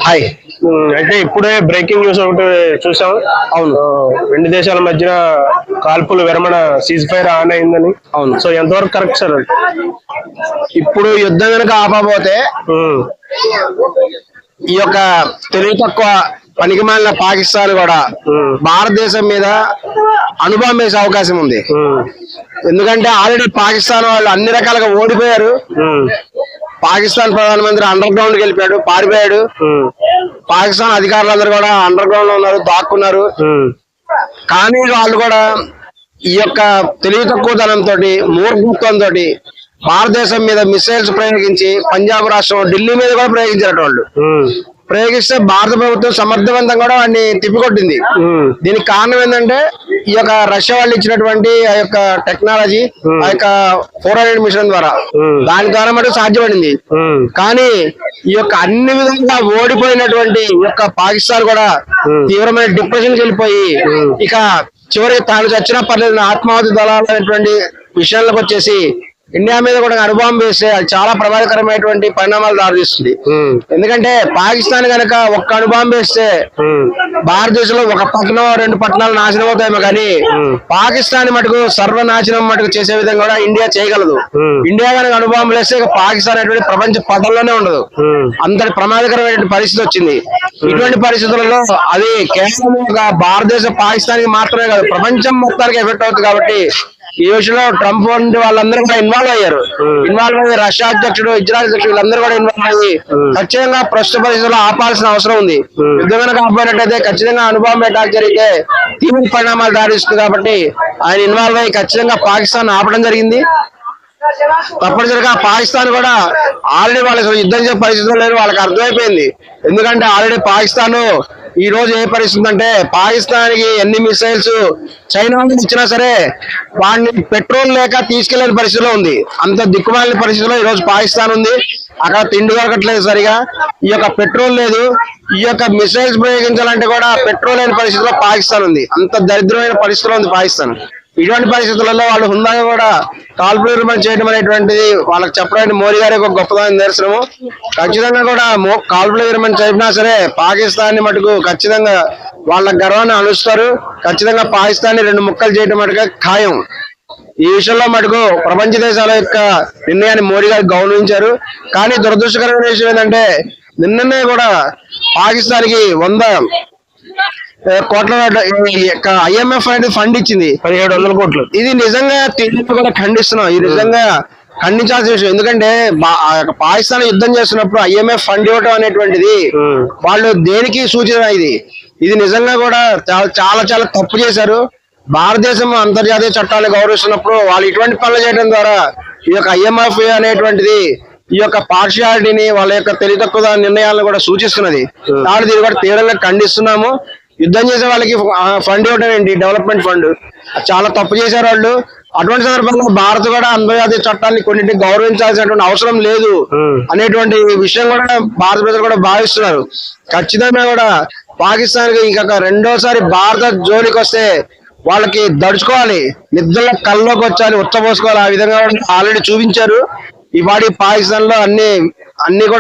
Hi. అయితే ఇప్పుడే breaking news ఒకటి చూసాం. అవును. రెండు దేశాల మధ్యన కాల్పులు విరమణ సీజ్ ఫైర్ ఆన్ అయిందని. అవును. సో ఎంతవరకు కరెక్ట్ సార్? ఇప్పుడు యుద్ధం కనుక ఆపబోతే ఈ యొక్క తెలివి తక్కువ పనికిమాలిన పాకిస్తాన్ కూడా భారతదేశం మీద అనుభవం వేసే అవకాశం ఉంది. ఎందుకంటే ఆల్రెడీ పాకిస్తాన్ వాళ్ళు అన్ని రకాలుగా ఓడిపోయారు. పాకిస్తాన్ ప్రధానమంత్రి అండర్ గ్రౌండ్ కి వెళ్ళిపోయాడు, పారిపోయాడు. పాకిస్తాన్ అధికారులందరూ కూడా అండర్ గ్రౌండ్ లో ఉన్నారు, దాక్కున్నారు. కానీ వాళ్ళు కూడా ఈ యొక్క తెలివి తక్కువతనంతో, మూర్ఖత్వంతో భారతదేశం మీద మిసైల్స్ ప్రయోగించి పంజాబ్ రాష్ట్రం ఢిల్లీ మీద కూడా ప్రయోగించారు. వాళ్ళు ప్రయోగిస్తే భారత ప్రభుత్వం సమర్థవంతంగా కూడా వాడిని తిప్పికొట్టింది. దీనికి కారణం ఏంటంటే ఈ యొక్క రష్యా వాళ్ళు ఇచ్చినటువంటి ఆ యొక్క టెక్నాలజీ, ఆ యొక్క 400 మిషన్ ద్వారా, దాని ద్వారా మటుకు సాధ్యపడింది. కానీ ఈ యొక్క అన్ని విధంగా ఓడిపోయినటువంటి ఈ యొక్క పాకిస్తాన్ కూడా తీవ్రమైన డిప్రెషన్కి వెళ్ళిపోయి ఇక చివరికి తాను చచ్చినా పర్లేదు ఆత్మాహుతి దళాలనేటువంటి విషయాలకు వచ్చేసి ఇండియా మీద కూడా అనుభవం వేస్తే అది చాలా ప్రమాదకరమైనటువంటి పరిణామాలు దారితీస్తుంది. ఎందుకంటే పాకిస్తాన్ కనుక ఒక్క అనుభవం వేస్తే భారతదేశంలో ఒక పట్టణం 2 పట్టణాలు నాశనం అవుతాయేమో, కానీ పాకిస్తాన్ మటుకు సర్వనాశనం మటుకు చేసే విధంగా కూడా ఇండియా చేయగలదు. ఇండియా కనుక అనుభవం వేస్తే పాకిస్తాన్ అనేటువంటి ప్రపంచ పటంలోనే ఉండదు. అంతటి ప్రమాదకరమైనటువంటి పరిస్థితి వచ్చింది. ఇటువంటి పరిస్థితులలో అది కేవలం ఒక భారతదేశ పాకిస్తాన్ కి మాత్రమే కాదు, ప్రపంచం మొత్తానికి ఎఫెక్ట్ అవుతుంది. కాబట్టి ఈ విషయంలో ట్రంప్ వంటి వాళ్ళందరూ కూడా ఇన్వాల్వ్ అయ్యారు. రష్యా అధ్యక్షుడు, ఇజ్రాయల్ అధ్యక్షుడు, వీళ్ళందరూ కూడా ఇన్వాల్వ్ అయ్యి ఖచ్చితంగా ప్రస్తుత పరిస్థితుల్లో ఆపాల్సిన అవసరం ఉంది. యుద్ధం కనుక ఆపేటట్టయితే ఖచ్చితంగా అనుభవం అటాక్ జరిగితే తీవ్ర పరిణామాలు దారిస్తుంది. కాబట్టి ఆయన ఇన్వాల్వ్ అయ్యి ఖచ్చితంగా పాకిస్తాన్ ఆపడం జరిగింది. తప్పనిసరిగా పాకిస్తాన్ కూడా ఆల్రెడీ వాళ్ళకి యుద్ధం చేసే పరిస్థితులు లేరు, వాళ్ళకి అర్థమైపోయింది. ఎందుకంటే ఆల్రెడీ పాకిస్తాన్ ఈ రోజు ఏ పరిస్థితి అంటే పాకిస్తాన్ కి ఎన్ని మిసైల్స్ చైనా ఇచ్చినా సరే వాడిని పెట్రోల్ లేక తీసుకెళ్లేని పరిస్థితిలో ఉంది. అంత దిక్కుమాలిన పరిస్థితిలో ఈ రోజు పాకిస్తాన్ ఉంది. అక్కడ తిండి దొరకట్లేదు సరిగా, ఈ యొక్క పెట్రోల్ లేదు. ఈ యొక్క మిసైల్స్ ప్రయోగించాలంటే కూడా పెట్రోల్ లేని పరిస్థితిలో పాకిస్తాన్ ఉంది. అంత దరిద్రమైన పరిస్థితిలో ఉంది పాకిస్తాన్. ఇటువంటి పరిస్థితులలో వాళ్ళు హుందాగా కూడా కాల్పుల విరమణ చేయడం అనేటువంటిది వాళ్ళకి చెప్పడానికి మోడీ గారి ఒక గొప్పదైన నిదర్శనము. ఖచ్చితంగా కూడా కాల్పుల విరమణ చెప్పినా సరే పాకిస్తాన్ ని మటుకు ఖచ్చితంగా వాళ్ళ గర్వాన్ని అనుస్తారు. ఖచ్చితంగా పాకిస్తాన్ ని 2 ముక్కలు చేయడం మటుకు ఖాయం. ఈ విషయంలో మటుకు ప్రపంచ దేశాల యొక్క నిర్ణయాన్ని మోడీ గారు గౌరవించారు. కానీ దురదృష్టకరమైన విషయం ఏంటంటే నిన్ననే కూడా పాకిస్తాన్ కి 100 కోట్ల IMF అనేది ఫండ్ ఇచ్చింది, 1700 కోట్లు. ఇది నిజంగా తెలుగు కూడా ఖండిస్తున్నాం. ఇది నిజంగా ఖండించాల్సిన విషయం. ఎందుకంటే పాకిస్తాన్ యుద్ధం చేస్తున్నప్పుడు IMF ఫండ్ ఇవ్వటం అనేటువంటిది వాళ్ళు దేనికి సూచన? ఇది నిజంగా కూడా చాలా చాలా తప్పు చేశారు. భారతదేశం అంతర్జాతీయ చట్టాలను గౌరవిస్తున్నప్పుడు వాళ్ళు ఇటువంటి పనులు చేయడం ద్వారా ఈ యొక్క IMF అనేటువంటిది ఈ యొక్క పార్షియాలిటీని, వాళ్ళ యొక్క తెలివి తక్కువ నిర్ణయాలను కూడా సూచిస్తున్నది. కాబట్టి దీన్ని కూడా తీవ్రంగా ఖండిస్తున్నాము. యుద్ధం చేసే వాళ్ళకి ఫండ్ ఇవ్వడం ఏంటి, డెవలప్మెంట్ ఫండ్, చాలా తప్పు చేశారు వాళ్ళు. అటువంటి సందర్భంలో భారత్ కూడా అంతర్జాతీయ చట్టాన్ని కొన్నింటిని గౌరవించాల్సినటువంటి అవసరం లేదు అనేటువంటి విషయం కూడా భారత ప్రజలు కూడా భావిస్తున్నారు. ఖచ్చితంగా కూడా పాకిస్తాన్ కి ఇంకా రెండోసారి భారత జోలికి వస్తే వాళ్ళకి దడుచుకోవాలి, నిద్రలో కల్లోకి వచ్చాలి, ఉచ్చపోసుకోవాలి. ఆ విధంగా ఆల్రెడీ చూపించారు. ఈ పాకిస్తాన్ లో అన్ని కూడా